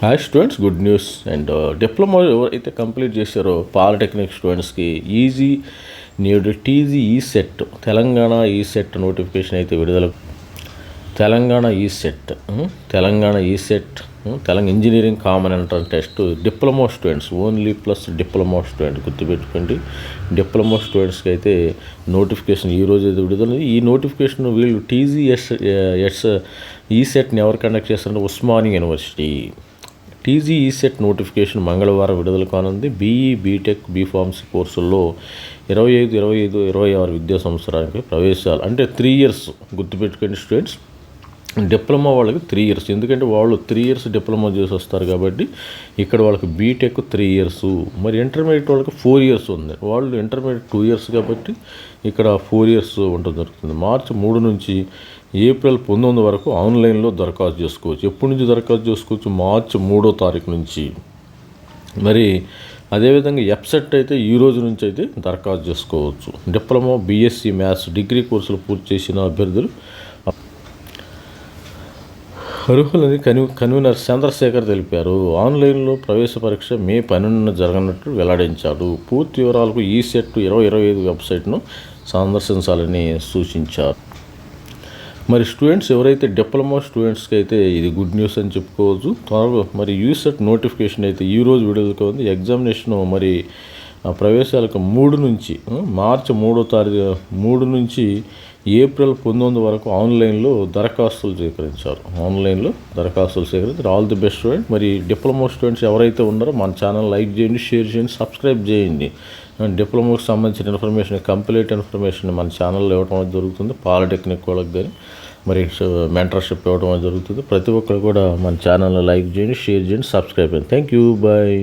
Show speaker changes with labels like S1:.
S1: Hi students, good news. And diploma ఎవరైతే complete చేశారో polytechnic స్టూడెంట్స్కి ఈజీ నేడు TG ECET Telangana ECET notification అయితే విడుదల. Telangana ECET Telangana engineering common entrance test diploma students only plus diploma student గుర్తుపెట్టుకోండి. Diploma స్టూడెంట్స్కి అయితే నోటిఫికేషన్ ఈరోజు అయితే విడుదల. ఈ నోటిఫికేషన్ వీళ్ళు టీజీఎస్ ఈసెట్ని ఎవరు కండక్ట్ చేస్తారంటే Osmania university. TG ECET notification మంగళవారం విడుదల కానుంది. బీఈ, బీటెక్, బీఫార్మసీ కోర్సుల్లో 25-26 విద్యా సంవత్సరానికి ప్రవేశాలు అంటే 3 years గుర్తుపెట్టుకోండి స్టూడెంట్స్. డిప్లొమా వాళ్ళకి 3 years, ఎందుకంటే వాళ్ళు 3 years డిప్లొమా చేసి వస్తారు కాబట్టి ఇక్కడ వాళ్ళకి బీటెక్ 3 years, మరి ఇంటర్మీడియట్ వాళ్ళకి 4 years ఉంది. వాళ్ళు ఇంటర్మీడియట్ 2 years కాబట్టి ఇక్కడ 4 years ఉంటుంది జరుగుతుంది. మార్చి 3 నుంచి ఏప్రిల్ 19 వరకు ఆన్లైన్లో దరఖాస్తు చేసుకోవచ్చు. ఎప్పటి నుంచి దరఖాస్తు చేసుకోవచ్చు? మార్చి 3వ తారీఖు నుంచి. మరి అదేవిధంగా వెబ్సైట్ అయితే ఈ రోజు నుంచి అయితే దరఖాస్తు చేసుకోవచ్చు. డిప్లొమా, బీఎస్సీ మ్యాథ్స్ డిగ్రీ కోర్సులు పూర్తి చేసిన అభ్యర్థులు అర్హులని కన్వీనర్ చంద్రశేఖర్ తెలిపారు. ఆన్లైన్లో ప్రవేశ పరీక్ష మే 12న జరగనున్నట్టు వెల్లడించాడు. పూర్తి వివరాలకు ఈసెట్ 2025 వెబ్సైట్ను సందర్శించాలని సూచించారు. మరి స్టూడెంట్స్ ఎవరైతే డిప్లొమా స్టూడెంట్స్కి అయితే ఇది గుడ్ న్యూస్ అని చెప్పుకోవచ్చు. త్వరగా మరి ఈసెట్ నోటిఫికేషన్ అయితే ఈరోజు విడుదలకు ఉంది. ఎగ్జామినేషన్ మరి ప్రవేశాలకు 3 నుంచి మార్చి 3వ తారీఖు 3 నుంచి ఏప్రిల్ 19 వరకు ఆన్లైన్లో దరఖాస్తులు స్వీకరించారు. All the best student. మరి డిప్లొమా స్టూడెంట్స్ ఎవరైతే ఉన్నారో మన ఛానల్ లైక్ చేయండి, షేర్ చేయండి, సబ్స్క్రైబ్ చేయండి. డిప్లొమాకి సంబంధించిన ఇన్ఫర్మేషన్, కంప్లీట్ ఇన్ఫర్మేషన్ మన ఛానల్లో ఇవ్వడం జరుగుతుంది. పాలిటెక్నిక్ వాళ్ళకి కానీ మరి మెంటర్షిప్ ఇవ్వడం జరుగుతుంది. ప్రతి ఒక్కరు కూడా మన ఛానల్లో లైక్ చేయండి, షేర్ చేయండి, సబ్స్క్రైబ్ చేయండి. Thank you, bye.